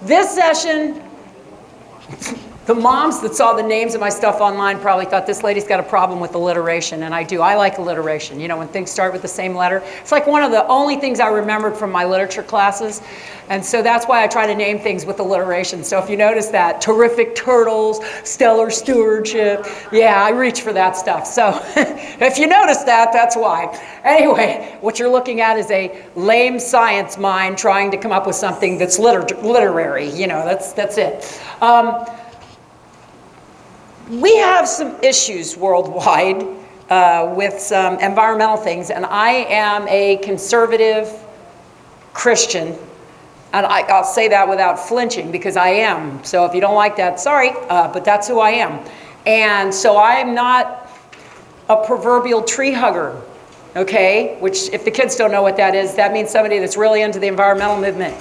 This session, the moms that saw the names of my stuff online probably thought this lady's got a problem with alliteration, and I do. I like alliteration. You know, when things start with the same letter. It's like one of the only things I remembered from my literature classes, and so that's why I try to name things with alliteration. So if you notice that, terrific turtles, stellar stewardship, yeah, I reach for that stuff. So if you notice that, that's why. Anyway, what you're looking at is a lame science mind trying to come up with something that's literary. You know, that's it. We have some issues worldwide with some environmental things, and I am a conservative Christian, and I'll say that without flinching because I am. So if you don't like that, sorry, but that's who I am. And so I am not a proverbial tree hugger, okay? Which, if the kids don't know what that is, that means somebody that's really into the environmental movement.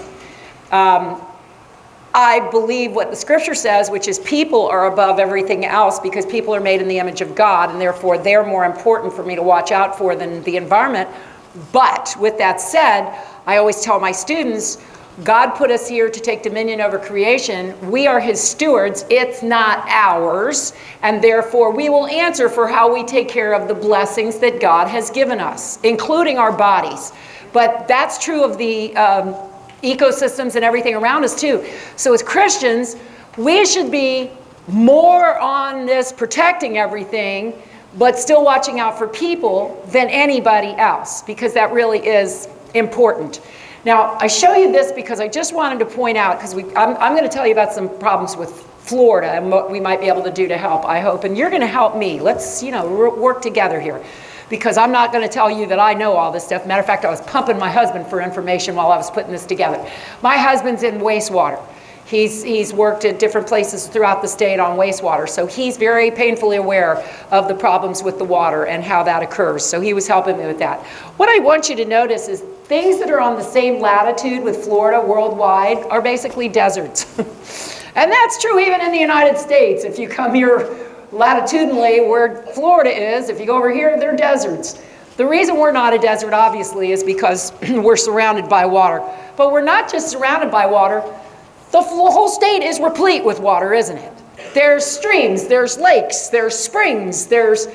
I believe what the scripture says, which is people are above everything else because people are made in the image of God, and therefore they're more important for me to watch out for than the environment. But with that said, I always tell my students, God put us here to take dominion over creation. We are his stewards. It's not ours. And therefore we will answer for how we take care of the blessings that God has given us, including our bodies. But that's true of the ecosystems and everything around us too. So as Christians, we should be more on this protecting everything, but still watching out for people than anybody else, because that really is important. Now, I show you this because I just wanted to point out, because I'm going to tell you about some problems with Florida and what we might be able to do to help, I hope. And you're going to help me. Let's, work together here. Because I'm not going to tell you that I know all this stuff. Matter of fact, I was pumping my husband for information while I was putting this together. My husband's in wastewater. He's worked at different places throughout the state on wastewater. So he's very painfully aware of the problems with the water and how that occurs. So he was helping me with that. What I want you to notice is things that are on the same latitude with Florida worldwide are basically deserts. And that's true even in the United States. If you come here latitudinally where Florida is, if you go over here, they're deserts. The reason we're not a desert, obviously, is because we're surrounded by water. But we're not just surrounded by water. The whole state is replete with water, isn't it? There's streams, there's lakes, there's springs, there's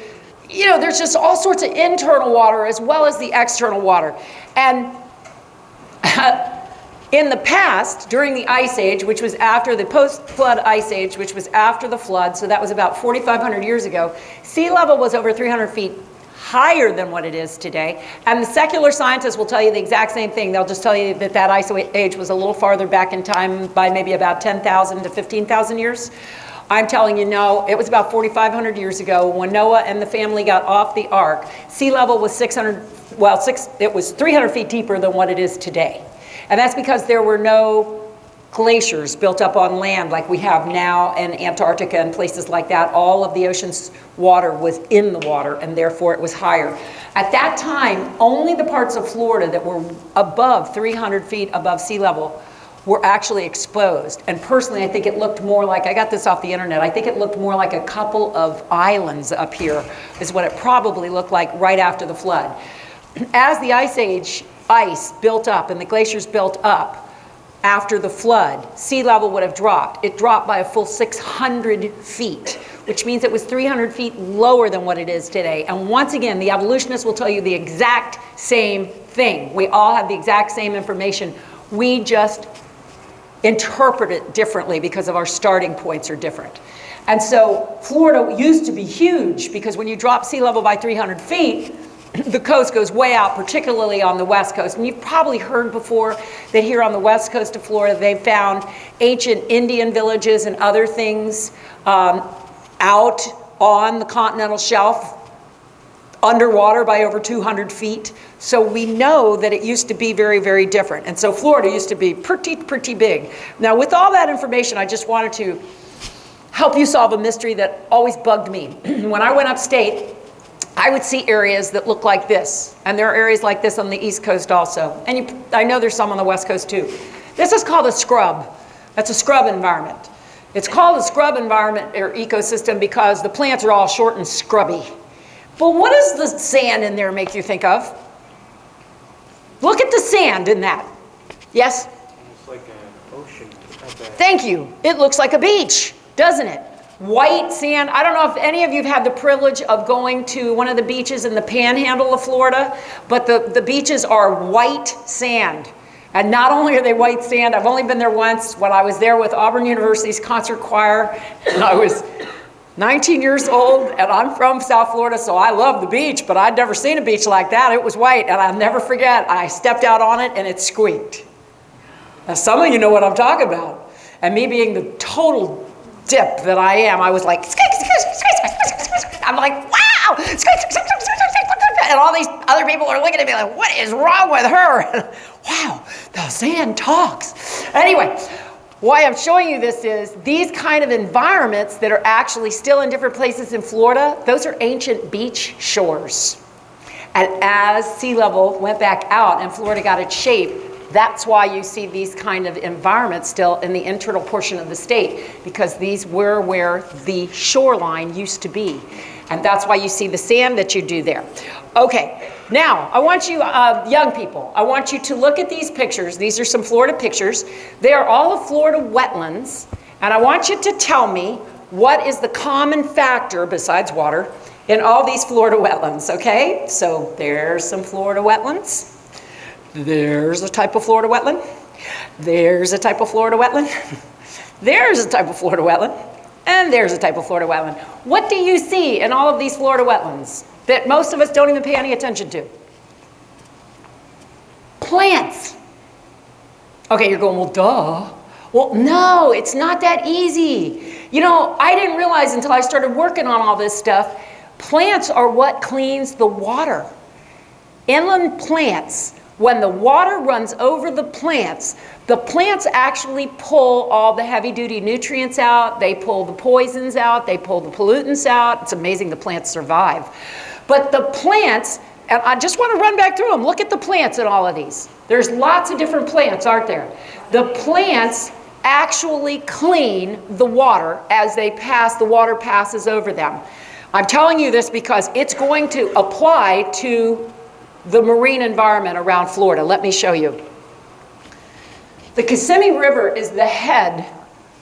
just all sorts of internal water as well as the external water. And in the past, during the Ice Age, which was after the post-flood Ice Age, which was after the flood, so that was about 4,500 years ago, sea level was over 300 feet higher than what it is today. And the secular scientists will tell you the exact same thing. They'll just tell you that that Ice Age was a little farther back in time by maybe about 10,000 to 15,000 years. I'm telling you, no, it was about 4,500 years ago when Noah and the family got off the ark. Sea level was it was 300 feet deeper than what it is today. And that's because there were no glaciers built up on land like we have now in Antarctica and places like that. All of the ocean's water was in the water, and therefore it was higher. At that time, only the parts of Florida that were above 300 feet above sea level were actually exposed. And personally, I think it looked more like, I got this off the internet, I think it looked more like a couple of islands up here is what it probably looked like right after the flood. As the Ice Age ice built up and the glaciers built up after the flood, sea level would have dropped. It dropped by a full 600 feet, which means it was 300 feet lower than what it is today. And once again, the evolutionists will tell you the exact same thing. We all have the exact same information. We just interpret it differently because of our starting points are different. And so Florida used to be huge because when you drop sea level by 300 feet, the coast goes way out, particularly on the west coast. And you've probably heard before that here on the west coast of Florida, they found ancient Indian villages and other things out on the continental shelf, underwater by over 200 feet. So we know that it used to be very, very different. And so Florida used to be pretty big. Now, with all that information, I just wanted to help you solve a mystery that always bugged me. When I went upstate, I would see areas that look like this. And there are areas like this on the East Coast also. And I know there's some on the West Coast too. This is called a scrub. That's a scrub environment. It's called a scrub environment or ecosystem because the plants are all short and scrubby. But what does the sand in there make you think of? Look at the sand in that. Yes? It's like an ocean. Thank you. It looks like a beach, doesn't it? White sand. I don't know if any of you have had the privilege of going to one of the beaches in the panhandle of Florida, but the beaches are white sand. And not only are they white sand, I've only been there once when I was there with Auburn University's concert choir, and I was 19 years old, and I'm from South Florida, so I love the beach, but I'd never seen a beach like that. It was white, and I'll never forget, I stepped out on it, and it squeaked. Now, some of you know what I'm talking about. And me being the total dip that I am, I was like, I'm like, wow! And all these other people are looking at me like, what is wrong with her? Wow, the sand talks. Anyway, why I'm showing you this is these kind of environments that are actually still in different places in Florida, those are ancient beach shores. And as sea level went back out and Florida got its shape, that's why you see these kind of environments still in the internal portion of the state, because these were where the shoreline used to be. And that's why you see the sand that you do there. Okay, now I want you, young people, I want you to look at these pictures. These are some Florida pictures. They are all of Florida wetlands. And I want you to tell me what is the common factor, besides water, in all these Florida wetlands, okay? So there's some Florida wetlands. There's a type of Florida wetland. There's a type of Florida wetland. There's a type of Florida wetland. And there's a type of Florida wetland. What do you see in all of these Florida wetlands that most of us don't even pay any attention to? Plants. Okay, you're going, well, duh. Well, no, it's not that easy. You know, I didn't realize until I started working on all this stuff, plants are what cleans the water. Inland plants, when the water runs over the plants actually pull all the heavy-duty nutrients out, they pull the poisons out, they pull the pollutants out. It's amazing the plants survive. But the plants, and I just want to run back through them. Look at the plants in all of these. There's lots of different plants, aren't there? The plants actually clean the water as they pass, the water passes over them. I'm telling you this because it's going to apply to the marine environment around Florida. Let me show you. The Kissimmee River is the head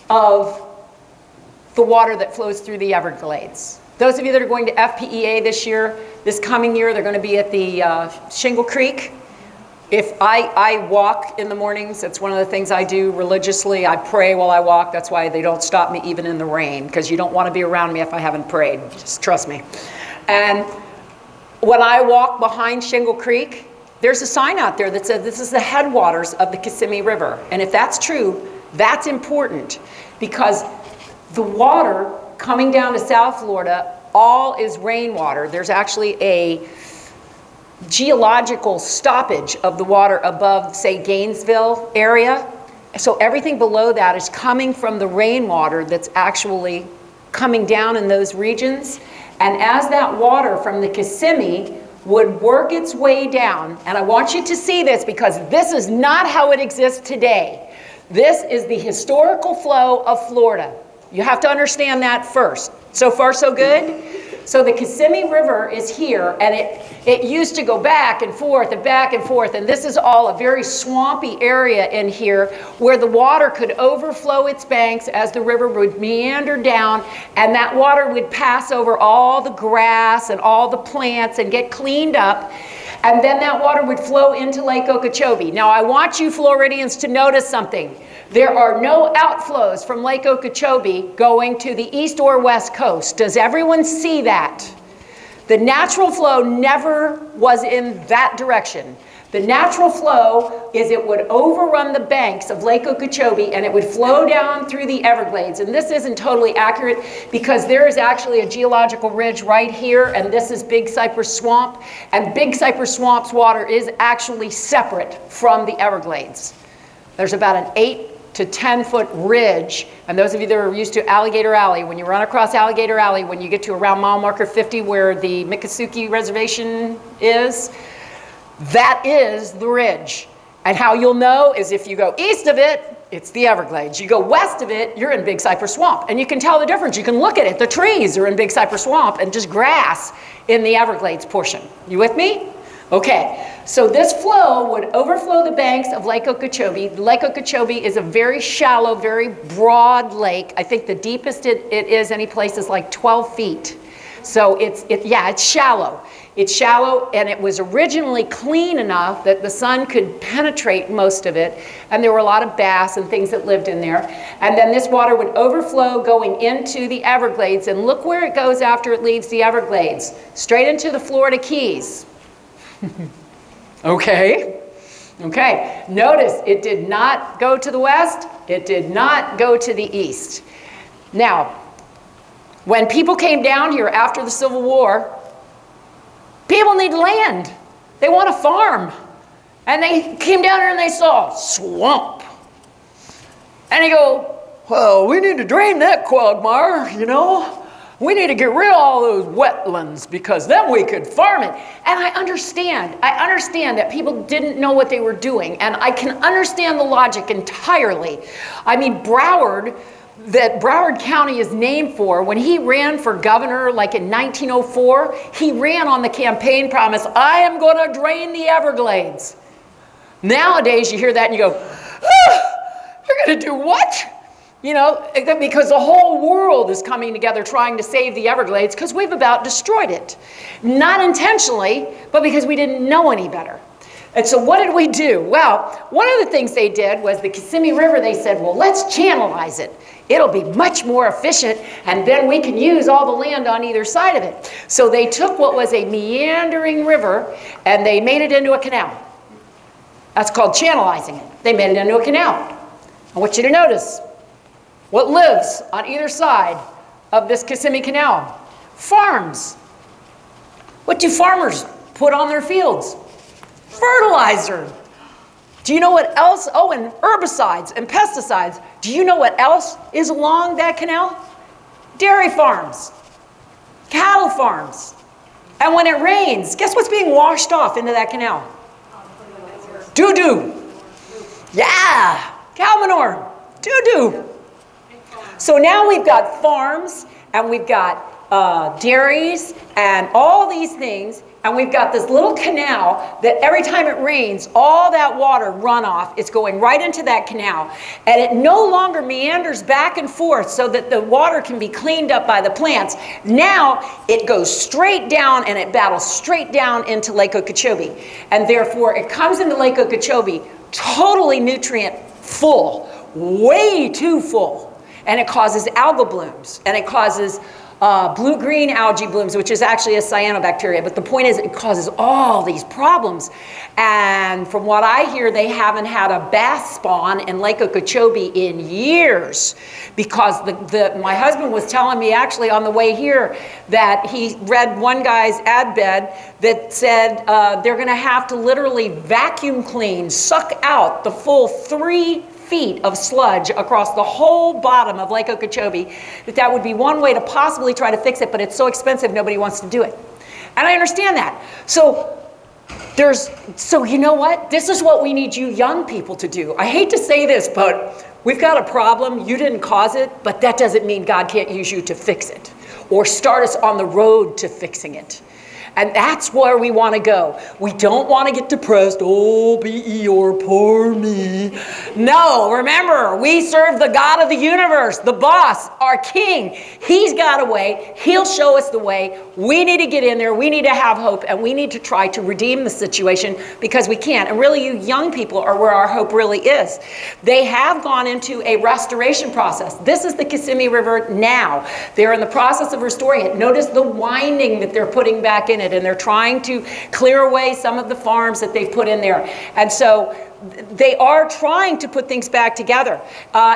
of the water that flows through the Everglades. Those of you that are going to FPEA this coming year, they're going to be at the Shingle Creek. If I walk in the mornings, that's one of the things I do religiously. I pray while I walk. That's why they don't stop me even in the rain, because you don't want to be around me if I haven't prayed. Just trust me. And when I walk behind Shingle Creek, there's a sign out there that says this is the headwaters of the Kissimmee River. And if that's true, that's important, because the water coming down to South Florida, all is rainwater. There's actually a geological stoppage of the water above, say, Gainesville area. So everything below that is coming from the rainwater that's actually coming down in those regions. And as that water from the Kissimmee would work its way down, and I want you to see this because this is not how it exists today. This is the historical flow of Florida. You have to understand that first. So far, so good? So the Kissimmee River is here, and it used to go back and forth, and this is all a very swampy area in here where the water could overflow its banks as the river would meander down, and that water would pass over all the grass and all the plants and get cleaned up, and then that water would flow into Lake Okeechobee. Now, I want you Floridians to notice something. There are no outflows from Lake Okeechobee going to the east or west coast. Does everyone see that? The natural flow never was in that direction. The natural flow is it would overrun the banks of Lake Okeechobee and it would flow down through the Everglades. And this isn't totally accurate because there is actually a geological ridge right here, and this is Big Cypress Swamp. And Big Cypress Swamp's water is actually separate from the Everglades. There's about an 8 to 10-foot ridge, and those of you that are used to Alligator Alley, when you run across Alligator Alley, when you get to around mile marker 50 where the Miccosukee Reservation is, that is the ridge. And how you'll know is if you go east of it, it's the Everglades. You go west of it, you're in Big Cypress Swamp. And you can tell the difference. You can look at it. The trees are in Big Cypress Swamp and just grass in the Everglades portion. You with me? Okay, so this flow would overflow the banks of Lake Okeechobee. Lake Okeechobee is a very shallow, very broad lake. I think the deepest it is any place is like 12 feet. So it's shallow. It's shallow, and it was originally clean enough that the sun could penetrate most of it, and there were a lot of bass and things that lived in there. And then this water would overflow going into the Everglades, and look where it goes after it leaves the Everglades. Straight into the Florida Keys. Okay. Notice it did not go to the west. It did not go to the east. Now, when people came down here after the Civil War, people need land. They want to farm. And they came down here and they saw swamp. And they go, well, we need to drain that quagmire, you know. We need to get rid of all those wetlands because then we could farm it. And I understand that people didn't know what they were doing. And I can understand the logic entirely. I mean, Broward, that Broward County is named for, when he ran for governor like in 1904, he ran on the campaign promise, I am going to drain the Everglades. Nowadays you hear that and you go, you're going to do what? You know, because the whole world is coming together trying to save the Everglades because we've about destroyed it. Not intentionally, but because we didn't know any better. And so what did we do? Well, one of the things they did was the Kissimmee River, they said, well, let's channelize it. It'll be much more efficient, and then we can use all the land on either side of it. So they took what was a meandering river, and they made it into a canal. That's called channelizing it. They made it into a canal. I want you to notice what lives on either side of this Kissimmee Canal. Farms. What do farmers put on their fields? Fertilizer. Do you know what else? Oh, and herbicides and pesticides. Do you know what else is along that canal? Dairy farms, cattle farms. And when it rains, guess what's being washed off into that canal? Doo-doo. Yeah, cow manure, doo-doo. So now we've got farms, and we've got dairies, and all these things, and we've got this little canal that every time it rains, all that water runoff is going right into that canal, and it no longer meanders back and forth so that the water can be cleaned up by the plants. Now it goes straight down, and it battles straight down into Lake Okeechobee, and therefore it comes into Lake Okeechobee totally nutrient full, way too full. And it causes algal blooms, and it causes blue-green algae blooms, which is actually a cyanobacteria. But the point is, it causes all these problems. And from what I hear, they haven't had a bass spawn in Lake Okeechobee in years, because my husband was telling me actually on the way here that he read one guy's ad bed that said they're going to have to literally vacuum clean, suck out the full 3 feet of sludge across the whole bottom of Lake Okeechobee. That would be one way to possibly try to fix it, but it's so expensive nobody wants to do it. And I understand that. So you know what? This is what we need you young people to do. I hate to say this, but we've got a problem. You didn't cause it, but that doesn't mean God can't use you to fix it or start us on the road to fixing it. And that's where we want to go. We don't want to get depressed. Oh, be or poor me. No, remember, we serve the God of the universe, the boss, our king. He's got a way. He'll show us the way. We need to get in there. We need to have hope, and we need to try to redeem the situation because we can. And really, you young people are where our hope really is. They have gone into a restoration process. This is the Kissimmee River now. They're in the process of restoring it. Notice the winding that they're putting back in it. And they're trying to clear away some of the farms that they've put in there. And so they are trying to put things back together.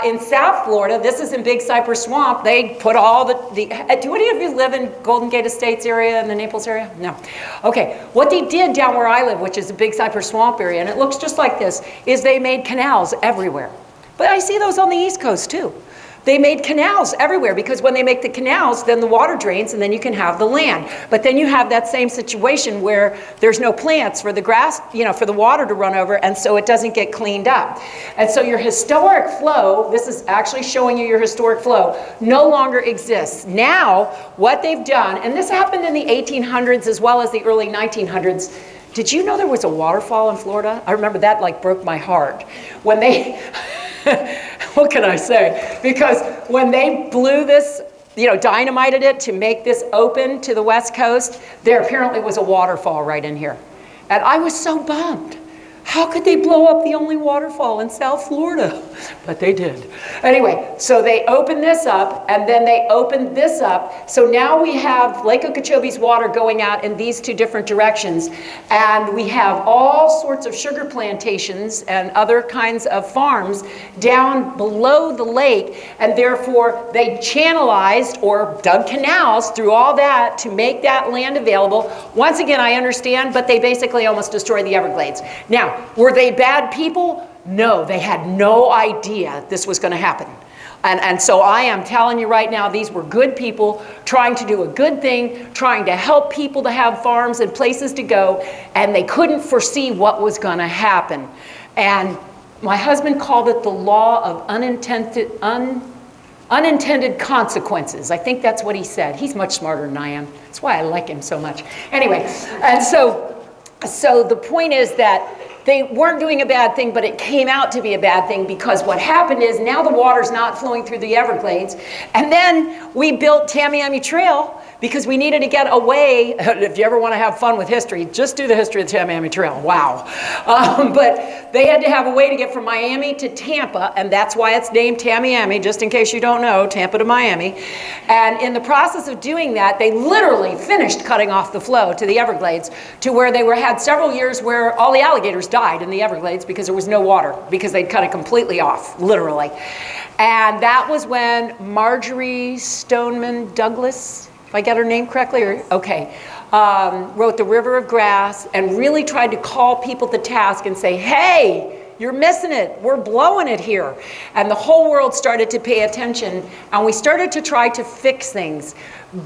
In South Florida, this is in Big Cypress Swamp, they put all do any of you live in Golden Gate Estates area, in the Naples area? No. Okay, what they did down where I live, which is the Big Cypress Swamp area, and it looks just like this, is they made canals everywhere. But I see those on the East Coast too. They made canals everywhere, because when they make the canals, then the water drains and then you can have the land. But then you have that same situation where there's no plants for the grass, for the water to run over, and so it doesn't get cleaned up. And so your historic flow, this is actually showing you your historic flow, no longer exists. Now, what they've done, and this happened in the 1800s as well as the early 1900s, Did you know there was a waterfall in Florida? I remember that like broke my heart. When they, what can I say? Because when they blew this, you know, dynamited it to make this open to the West Coast, there apparently was a waterfall right in here. And I was so bummed. How could they blow up the only waterfall in South Florida? But they did. Anyway, so they opened this up, and then they opened this up. So now we have Lake Okeechobee's water going out in these two different directions. And we have all sorts of sugar plantations and other kinds of farms down below the lake. And therefore, they channelized or dug canals through all that to make that land available. Once again, I understand, but they basically almost destroyed the Everglades. Now, were they bad people? No, they had no idea this was going to happen. And so I am telling you right now, these were good people trying to do a good thing, trying to help people to have farms and places to go, and they couldn't foresee what was going to happen. And my husband called it the law of unintended consequences. I think that's what he said. He's much smarter than I am. That's why I like him so much. Anyway, and so the point is that they weren't doing a bad thing, but it came out to be a bad thing because what happened is now the water's not flowing through the Everglades. And then we built Tamiami Trail because we needed to get away. If you ever want to have fun with history, just do the history of the Tamiami Trail. Wow. But they had to have a way to get from Miami to Tampa, and that's why it's named Tamiami, just in case you don't know, Tampa to Miami. And in the process of doing that, they literally finished cutting off the flow to the Everglades to where they had several years where all the alligators died in the Everglades because there was no water, because they'd cut it completely off, literally. And that was when Marjorie Stoneman Douglas, if I get her name correctly, or okay, wrote The River of Grass and really tried to call people to task and say, hey, you're missing it. We're blowing it here. And the whole world started to pay attention, and we started to try to fix things.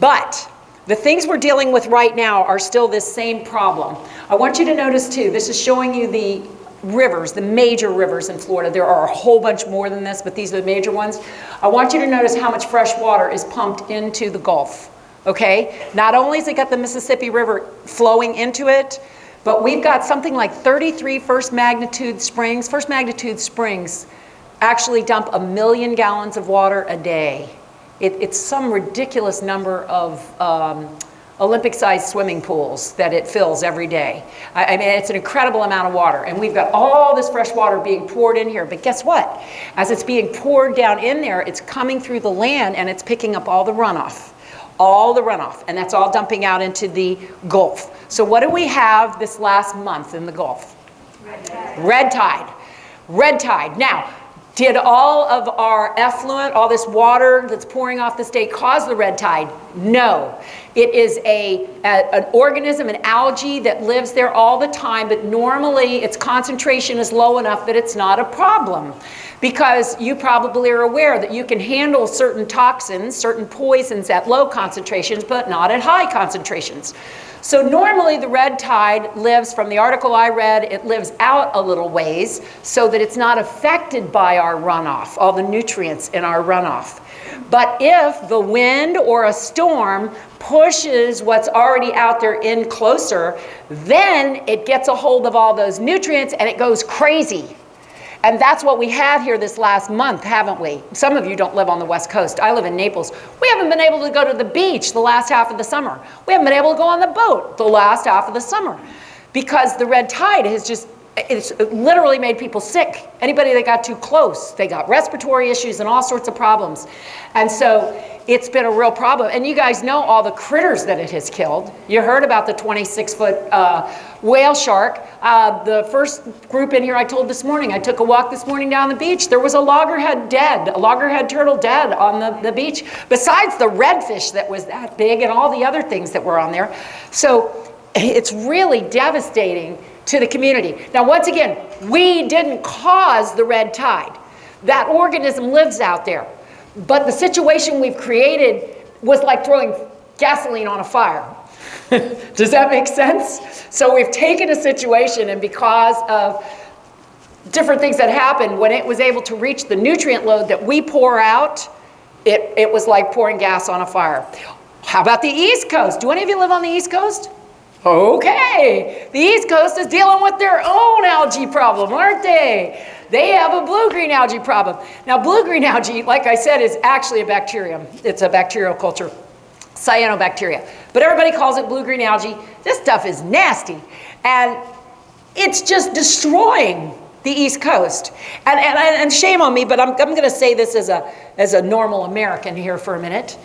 But the things we're dealing with right now are still this same problem. I want you to notice too, this is showing you the rivers, the major rivers in Florida. There are a whole bunch more than this, but these are the major ones. I want you to notice how much fresh water is pumped into the Gulf. Okay, not only has it got the Mississippi River flowing into it, but we've got something like 33 first magnitude springs. First magnitude springs actually dump 1 million gallons of water a day. It's some ridiculous number of Olympic-sized swimming pools that it fills every day. I mean, it's an incredible amount of water, and we've got all this fresh water being poured in here. But guess what? As it's being poured down in there, it's coming through the land, and it's picking up all the runoff. And that's all dumping out into the Gulf. So what do we have this last month in the Gulf? Red tide. Red tide. Now, did all of our effluent, all this water that's pouring off the state cause the red tide? No. It is an organism, an algae that lives there all the time, but normally its concentration is low enough that it's not a problem. Because you probably are aware that you can handle certain toxins, certain poisons at low concentrations, but not at high concentrations. So normally the red tide lives, from the article I read, it lives out a little ways so that it's not affected by our runoff, all the nutrients in our runoff. But if the wind or a storm pushes what's already out there in closer, then it gets a hold of all those nutrients and it goes crazy. And that's what we had here this last month, haven't we? Some of you don't live on the West Coast. I live in Naples. We haven't been able to go to the beach the last half of the summer. We haven't been able to go on the boat the last half of the summer because the red tide has just, it's literally made people sick. Anybody that got too close, they got respiratory issues and all sorts of problems. And so it's been a real problem. And you guys know all the critters that it has killed. You heard about the 26-foot whale shark. The first group in here I told this morning, I took a walk this morning down the beach. There was a loggerhead dead, a loggerhead turtle dead on the beach, besides the redfish that was that big and all the other things that were on there. So it's really devastating to the community. Now, once again, we didn't cause the red tide. That organism lives out there. But the situation we've created was like throwing gasoline on a fire. Does that make sense? So we've taken a situation, and because of different things that happened, when it was able to reach the nutrient load that we pour out, it was like pouring gas on a fire. How about the East Coast? Do any of you live on the East Coast? Okay, the East Coast is dealing with their own algae problem, aren't they? They have a blue-green algae problem. Now, blue-green algae, like I said, is actually a bacterium. It's a bacterial culture, cyanobacteria. But everybody calls it blue-green algae. This stuff is nasty. And it's just destroying the East Coast. And shame on me, but I'm going to say this as a normal American here for a minute.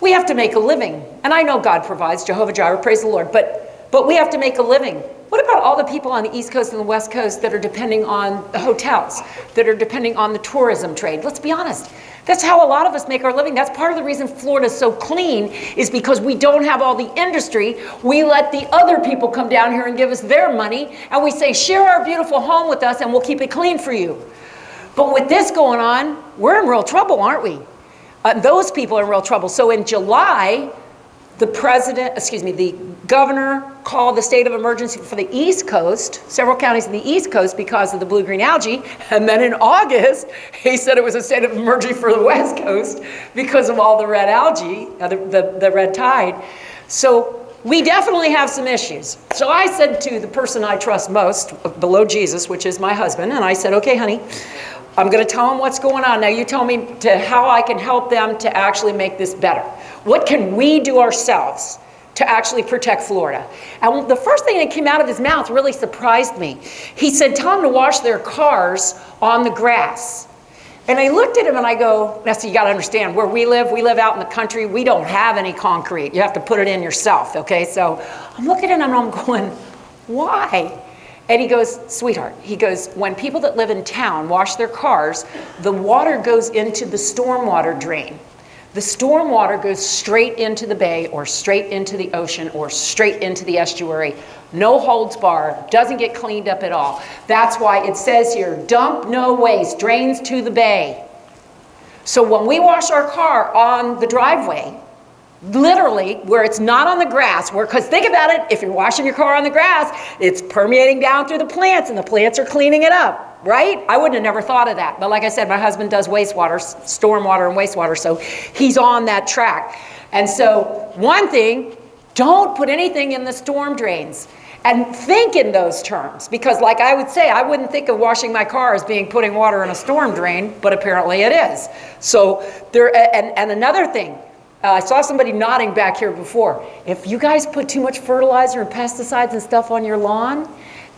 We have to make a living. And I know God provides, Jehovah Jireh, praise the Lord, but we have to make a living. What about all the people on the East Coast and the West Coast that are depending on the hotels, that are depending on the tourism trade? Let's be honest. That's how a lot of us make our living. That's part of the reason Florida is so clean, is because we don't have all the industry. We let the other people come down here and give us their money, and we say, share our beautiful home with us and we'll keep it clean for you. But with this going on, we're in real trouble, aren't we? Those people are in real trouble. So in July, the governor called the state of emergency for the East Coast, several counties in the East Coast, because of the blue-green algae. And then in August, he said it was a state of emergency for the West Coast because of all the red algae, the red tide. So we definitely have some issues. So I said to the person I trust most, below Jesus, which is my husband, and I said, okay, honey, I'm going to tell them what's going on. Now you tell me how I can help them to actually make this better. What can we do ourselves to actually protect Florida? And the first thing that came out of his mouth really surprised me. He said, tell them to wash their cars on the grass. And I looked at him and I go, now so you got to understand, where we live out in the country, we don't have any concrete. You have to put it in yourself, okay? So I'm looking at him and I'm going, why? And he goes, sweetheart, he goes, when people that live in town wash their cars, the water goes into the stormwater drain. The stormwater goes straight into the bay or straight into the ocean or straight into the estuary. No holds barred, doesn't get cleaned up at all. That's why it says here, dump no waste, drains to the bay. So when we wash our car on the driveway, literally, where it's not on the grass, because think about it, if you're washing your car on the grass, it's permeating down through the plants and the plants are cleaning it up, right? I wouldn't have never thought of that. But like I said, my husband does wastewater, stormwater and wastewater, so he's on that track. And so one thing, don't put anything in the storm drains. And think in those terms, because like I would say, I wouldn't think of washing my car as being putting water in a storm drain, but apparently it is. So there, and another thing, I saw somebody nodding back here before. If you guys put too much fertilizer and pesticides and stuff on your lawn,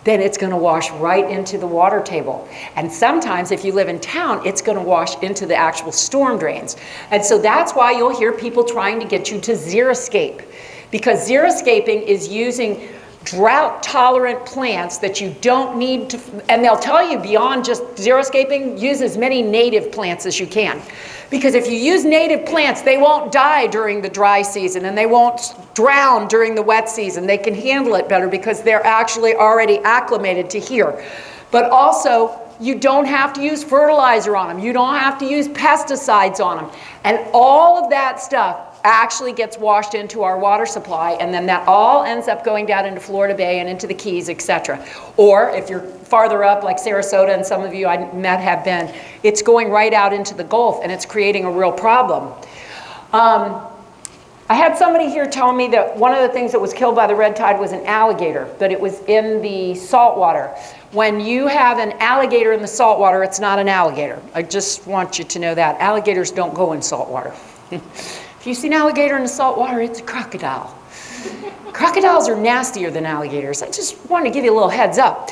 then it's going to wash right into the water table. And sometimes if you live in town, it's going to wash into the actual storm drains. And so that's why you'll hear people trying to get you to xeriscape, because xeriscaping is using drought-tolerant plants that you don't need to, and they'll tell you beyond just xeriscaping, use as many native plants as you can. Because if you use native plants, they won't die during the dry season and they won't drown during the wet season. They can handle it better because they're actually already acclimated to here. But also, you don't have to use fertilizer on them. You don't have to use pesticides on them. And all of that stuff actually gets washed into our water supply, and then that all ends up going down into Florida Bay and into the Keys, etc. Or if you're farther up, like Sarasota, and some of you I met have been, it's going right out into the Gulf, and it's creating a real problem. I had somebody here telling me that one of the things that was killed by the red tide was an alligator, but it was in the salt water. When you have an alligator in the salt water, it's not an alligator. I just want you to know that. Alligators don't go in salt water. If you see an alligator in the salt water, it's a crocodile. Crocodiles are nastier than alligators. I just wanted to give you a little heads up.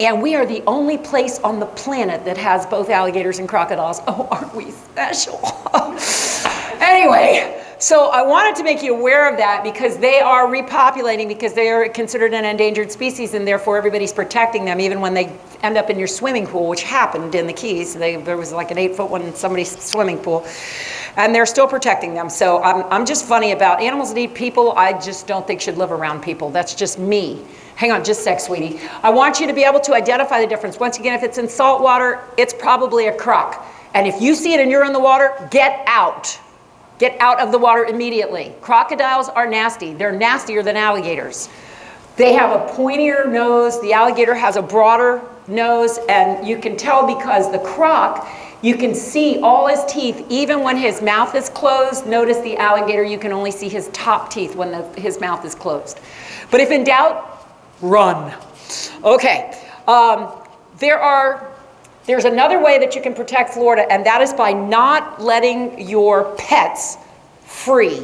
And we are the only place on the planet that has both alligators and crocodiles. Oh, aren't we special? Anyway, so I wanted to make you aware of that because they are repopulating, because they are considered an endangered species, and therefore everybody's protecting them, even when they end up in your swimming pool, which happened in the Keys. There was like an 8-foot one in somebody's swimming pool, and they're still protecting them. So I'm just funny about animals that eat people. I just don't think should live around people. That's just me. Hang on just a sec, sweetie. I want you to be able to identify the difference. Once again, if it's in salt water, it's probably a croc. And if you see it and you're in the water, get out. Get out of the water immediately. Crocodiles are nasty. They're nastier than alligators. They have a pointier nose. The alligator has a broader nose, and you can tell because the croc You can see all his teeth, even when his mouth is closed. Notice the alligator, you can only see his top teeth when his mouth is closed. But if in doubt, run. Okay, there's another way that you can protect Florida, and that is by not letting your pets free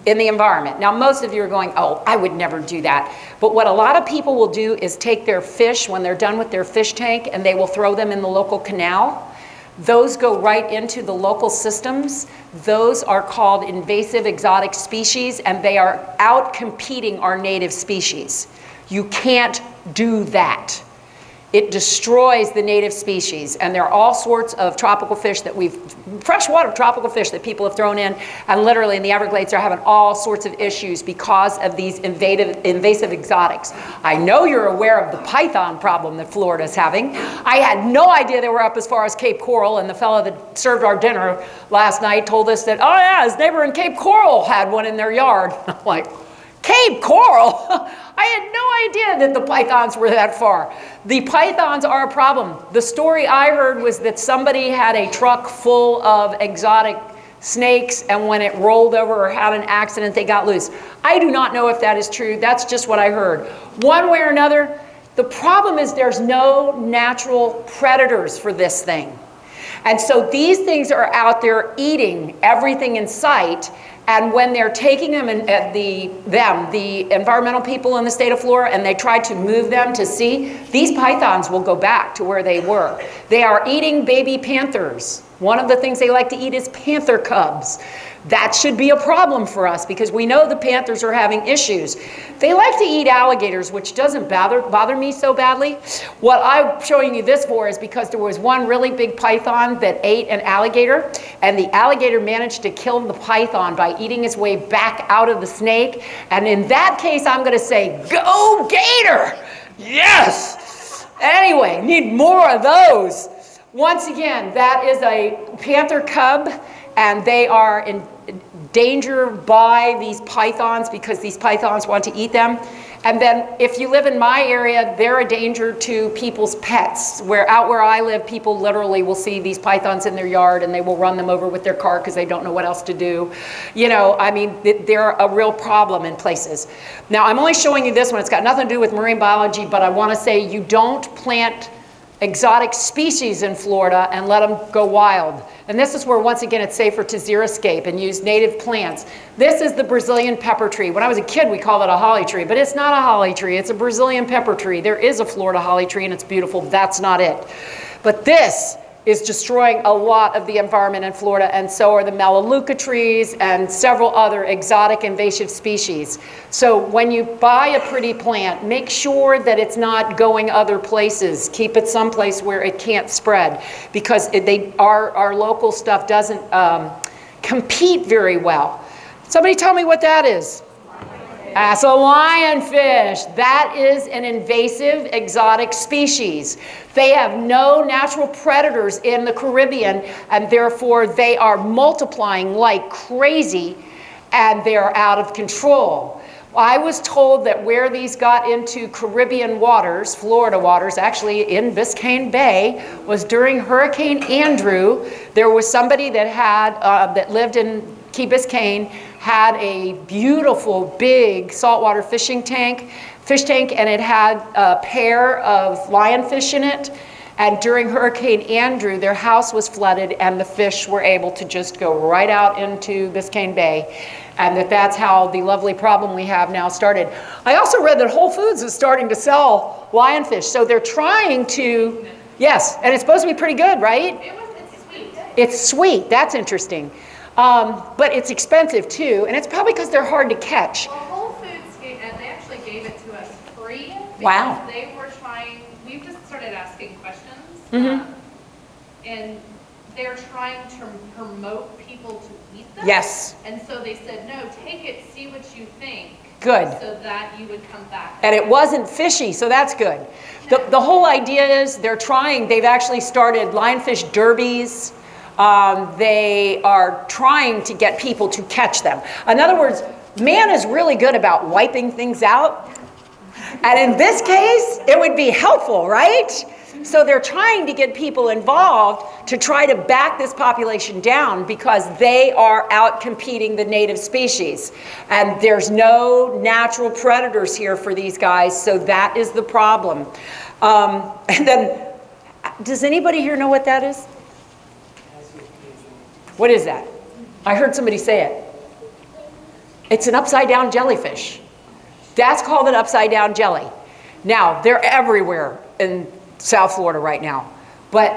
in the environment. Now, most of you are going, oh, I would never do that. But what a lot of people will do is take their fish when they're done with their fish tank, and they will throw them in the local canal. Those go right into the local systems. Those are called invasive exotic species, and they are out competing our native species. You can't do that. It destroys the native species, and there are all sorts of tropical fish that freshwater tropical fish that people have thrown in, and literally in the Everglades are having all sorts of issues because of these invasive exotics. I know you're aware of the python problem that Florida's having. I had no idea they were up as far as Cape Coral, and the fellow that served our dinner last night told us that, oh yeah, his neighbor in Cape Coral had one in their yard. I'm like, Cape Coral? I had no idea that the pythons were that far. The pythons are a problem. The story I heard was that somebody had a truck full of exotic snakes, and when it rolled over or had an accident, they got loose. I do not know if that is true. That's just what I heard. One way or another, the problem is there's no natural predators for this thing. And so these things are out there eating everything in sight. And when they're taking them, the environmental people in the state of Florida, and they try to move them to sea, these pythons will go back to where they were. They are eating baby panthers. One of the things they like to eat is panther cubs. That should be a problem for us because we know the panthers are having issues. They like to eat alligators, which doesn't bother me so badly. What I'm showing you this for is because there was one really big python that ate an alligator, and the alligator managed to kill the python by eating his way back out of the snake. And in that case, I'm going to say, go gator! Yes! Anyway, need more of those. Once again, that is a panther cub, and they are in danger by these pythons because these pythons want to eat them. And then if you live in my area, they're a danger to people's pets. Out where I live, people literally will see these pythons in their yard and they will run them over with their car because they don't know what else to do. You know, I mean, they're a real problem in places. Now, I'm only showing you this one. It's got nothing to do with marine biology, but I want to say you don't plant exotic species in Florida and let them go wild. And this is where, once again, it's safer to xeriscape and use native plants. This is the Brazilian pepper tree. When I was a kid, we called it a holly tree, but it's not a holly tree. It's a Brazilian pepper tree. There is a Florida holly tree, and it's beautiful. That's not it. But this is destroying a lot of the environment in Florida, and so are the melaleuca trees and several other exotic invasive species. So when you buy a pretty plant, make sure that it's not going other places. Keep it someplace where it can't spread, because our local stuff doesn't compete very well. Somebody tell me what that is. That's a lionfish. That is an invasive exotic species. They have no natural predators in the Caribbean, and therefore they are multiplying like crazy, and they're out of control. I was told that where these got into Caribbean waters, Florida waters, actually in Biscayne Bay, was during Hurricane Andrew. There was somebody that that lived in Key Biscayne, had a beautiful big saltwater fish tank, and it had a pair of lionfish in it. And during Hurricane Andrew, their house was flooded, and the fish were able to just go right out into Biscayne Bay. And that's how the lovely problem we have now started. I also read that Whole Foods is starting to sell lionfish. So they're trying to, yes, and it's supposed to be pretty good, right? It's sweet. It's sweet, that's interesting. But it's expensive too, and it's probably because they're hard to catch. Well, Whole Foods, they actually gave it to us free. Wow. They were trying, we've just started asking questions. Mm-hmm. And they're trying to promote people to eat them. Yes. And so they said, no, take it, see what you think. Good. So that you would come back. And it wasn't fishy, so that's good. The whole idea is they've actually started lionfish derbies. They are trying to get people to catch them. In other words, man is really good about wiping things out. And in this case, it would be helpful, right? So they're trying to get people involved to try to back this population down because they are out competing the native species. And there's no natural predators here for these guys, so that is the problem. And then, does anybody here know what that is? What is that? I heard somebody say it. It's an upside down jellyfish. That's called an upside down jelly. Now, they're everywhere in South Florida right now. But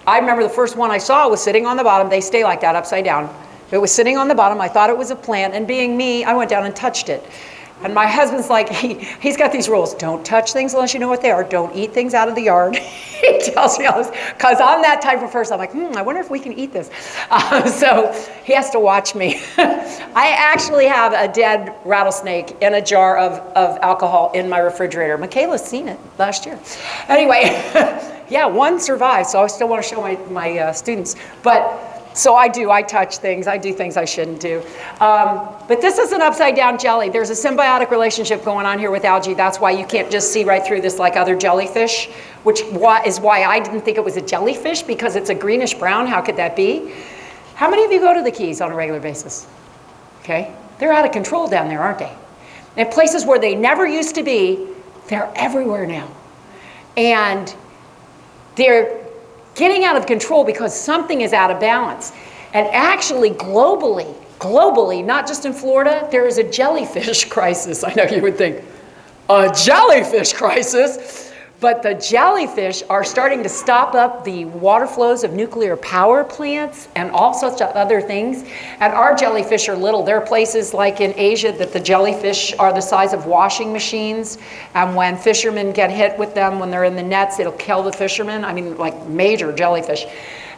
I remember the first one I saw was sitting on the bottom. They stay like that, upside down. It was sitting on the bottom. I thought it was a plant, and being me, I went down and touched it. And my husband's like, he's got these rules. Don't touch things unless you know what they are. Don't eat things out of the yard. He tells me all this, because I'm that type of person. I'm like, I wonder if we can eat this. So he has to watch me. I actually have a dead rattlesnake in a jar of alcohol in my refrigerator. Michaela's seen it last year. Anyway, yeah, one survived, so I still want to show my students. But so I touch things, I do things I shouldn't do. But this is an upside down jelly. There's a symbiotic relationship going on here with algae. That's why you can't just see right through this like other jellyfish, which is why I didn't think it was a jellyfish, because it's a greenish brown. How could that be? How many of you go to the Keys on a regular basis? Okay, they're out of control down there, aren't they? And places where they never used to be, they're everywhere now. And they're getting out of control because something is out of balance. And actually, globally, not just in Florida, there is a jellyfish crisis. I know you would think, a jellyfish crisis? But the jellyfish are starting to stop up the water flows of nuclear power plants and all sorts of other things. And our jellyfish are little. There are places like in Asia that the jellyfish are the size of washing machines. And when fishermen get hit with them, when they're in the nets, it'll kill the fishermen. I mean, like major jellyfish.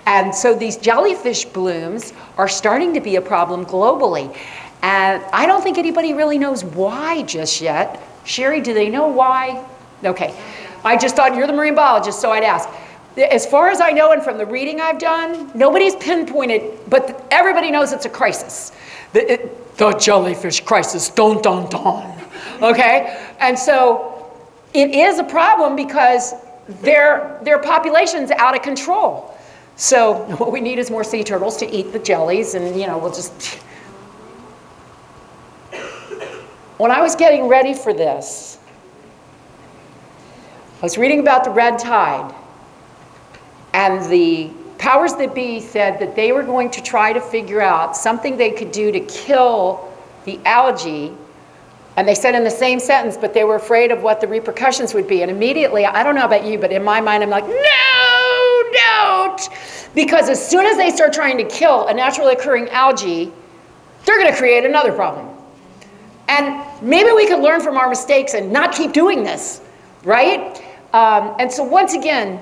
And so these jellyfish blooms are starting to be a problem globally. And I don't think anybody really knows why just yet. Sherry, do they know why? Okay. I just thought you're the marine biologist, so I'd ask. As far as I know, and from the reading I've done, nobody's pinpointed, but everybody knows it's a crisis. The jellyfish crisis, dun, dun, dun. Okay? And so it is a problem because their population's out of control. So what we need is more sea turtles to eat the jellies, and we'll just... When I was getting ready for this, I was reading about the red tide, and the powers that be said that they were going to try to figure out something they could do to kill the algae, and they said in the same sentence, but they were afraid of what the repercussions would be. And immediately, I don't know about you, but in my mind, I'm like, no, don't! Because as soon as they start trying to kill a naturally occurring algae, they're going to create another problem. And maybe we could learn from our mistakes and not keep doing this, right? And so once again,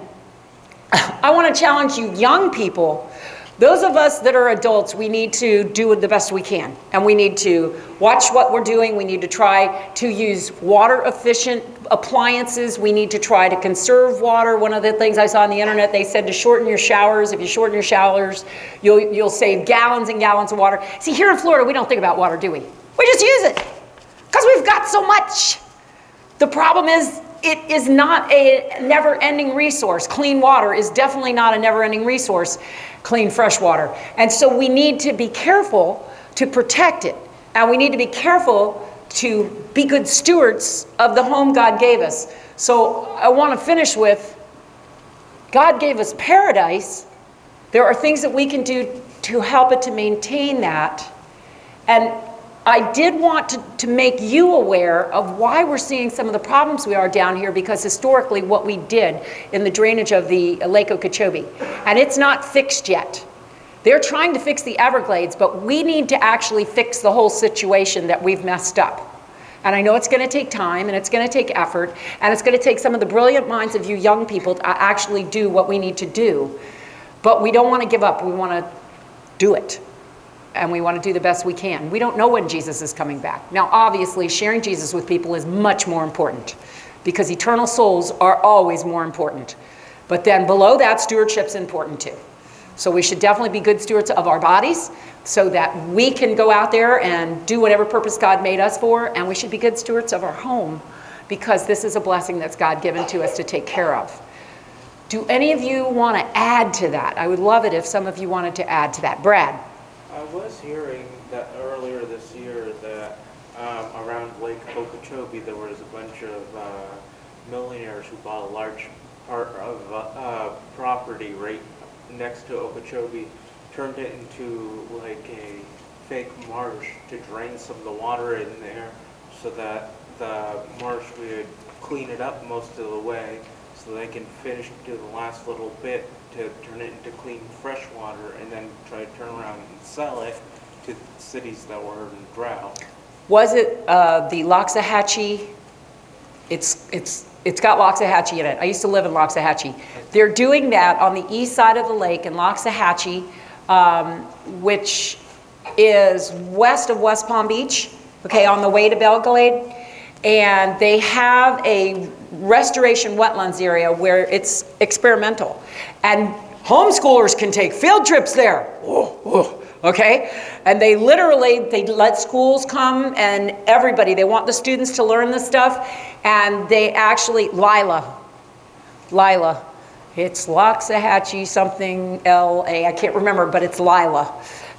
I want to challenge you young people. Those of us that are adults, we need to do the best we can. And we need to watch what we're doing. We need to try to use water-efficient appliances. We need to try to conserve water. One of the things I saw on the internet, they said to shorten your showers. If you shorten your showers, you'll save gallons and gallons of water. See, here in Florida, we don't think about water, do we? We just use it because we've got so much. The problem is, it is not a never-ending resource. Clean water is definitely not a never-ending resource, clean fresh water. And so we need to be careful to protect it. And we need to be careful to be good stewards of the home God gave us. So I want to finish with, God gave us paradise. There are things that we can do to help it to maintain that. And I did want to make you aware of why we're seeing some of the problems we are down here, because historically what we did in the drainage of the Lake Okeechobee, and it's not fixed yet. They're trying to fix the Everglades, but we need to actually fix the whole situation that we've messed up. And I know it's going to take time, and it's going to take effort, and it's going to take some of the brilliant minds of you young people to actually do what we need to do. But we don't want to give up. We want to do it. And we want to do the best we can. We don't know when Jesus is coming back. Now, obviously, sharing Jesus with people is much more important, because eternal souls are always more important. But then below that, stewardship's important too. So we should definitely be good stewards of our bodies so that we can go out there and do whatever purpose God made us for. And we should be good stewards of our home, because this is a blessing that's God given to us to take care of. Do any of you want to add to that? I would love it if some of you wanted to add to that. Brad? I was hearing that earlier this year that around Lake Okeechobee there was a bunch of millionaires who bought a large part of property right next to Okeechobee, turned it into like a fake marsh to drain some of the water in there so that the marsh would clean it up most of the way so they can finish do the last little bit to turn it into clean fresh water and then try to turn around and sell it to cities that were in drought. Was it the Loxahatchee? It's got Loxahatchee in it. I used to live in Loxahatchee. They're doing that on the east side of the lake in Loxahatchee, which is west of West Palm Beach, okay, on the way to Belglade. And they have a restoration wetlands area where it's experimental. And homeschoolers can take field trips there. Okay? And they let schools come and everybody, they want the students to learn this stuff. And they actually, Lila, it's Loxahatchee something L-A, I can't remember, but it's Lila.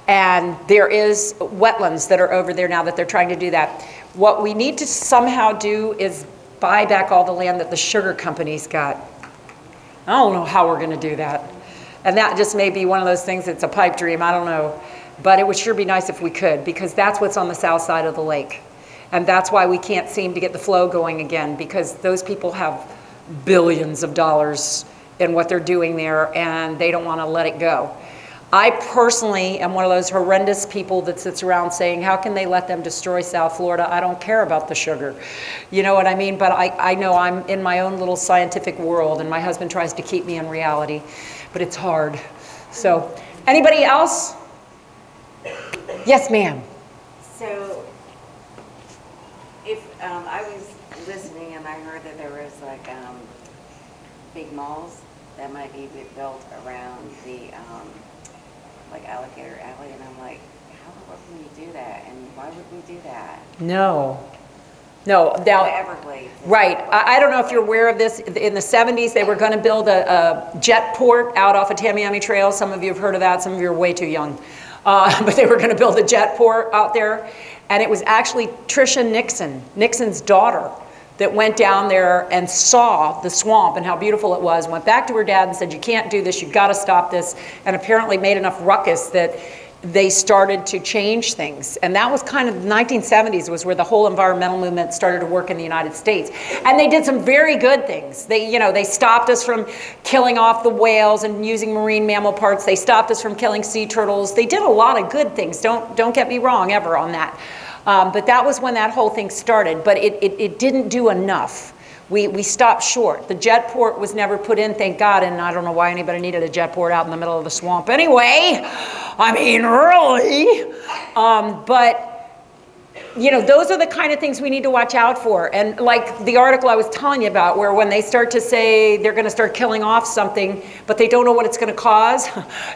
And there is wetlands that are over there now that they're trying to do that. What we need to somehow do is buy back all the land that the sugar companies got. I don't know how we're going to do that. And that just may be one of those things that's a pipe dream, I don't know. But it would sure be nice if we could, because that's what's on the south side of the lake. And that's why we can't seem to get the flow going again, because those people have billions of dollars in what they're doing there, and they don't want to let it go. I personally am one of those horrendous people that sits around saying, how can they let them destroy South Florida? I don't care about the sugar. You know what I mean? But I know I'm in my own little scientific world, and my husband tries to keep me in reality, but it's hard. So, anybody else? Yes, ma'am. So, if I was listening and I heard that there was like big malls that might be built around the like Alligator Alley, and I'm like, how the world can we do that, and why would we do that? No. The Now, Everglades. right. I don't know if you're aware of this. In the 70s, they were going to build a jet port out off of Tamiami Trail. Some of you have heard of that. Some of you are way too young. But they were going to build a jet port out there. And it was actually Tricia Nixon, Nixon's daughter, that went down there and saw the swamp and how beautiful it was, went back to her dad and said, you can't do this, you've got to stop this, and apparently made enough ruckus that they started to change things. And that was kind of the 1970s was where the whole environmental movement started to work in the United States. And they did some very good things. They stopped us from killing off the whales and using marine mammal parts. They stopped us from killing sea turtles. They did a lot of good things. Don't get me wrong ever on that. But that was when that whole thing started. But it didn't do enough. We stopped short. The jet port was never put in, thank God, and I don't know why anybody needed a jet port out in the middle of the swamp anyway. I mean, really. But, you know, those are the kind of things we need to watch out for. And like the article I was telling you about, where when they start to say they're going to start killing off something, but they don't know what it's going to cause,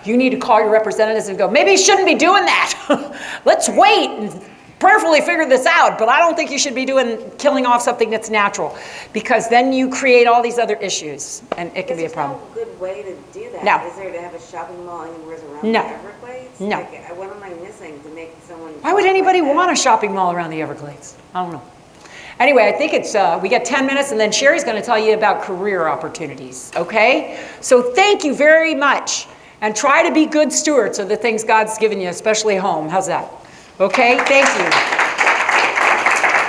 you need to call your representatives and go, maybe you shouldn't be doing that. Let's wait and prayerfully figure this out, but I don't think you should be killing off something that's natural, because then you create all these other issues, and it can be a problem. There's no good way to do that. No. Is there to have a shopping mall anywhere around No. the Everglades? No. Like, what am I missing to make someone... Why would anybody like that? want a shopping mall around the Everglades? I don't know. Anyway, I think it's, we got 10 minutes, and then Sherry's going to tell you about career opportunities, okay? So thank you very much, and try to be good stewards of the things God's given you, especially home. How's that? Okay, thank you.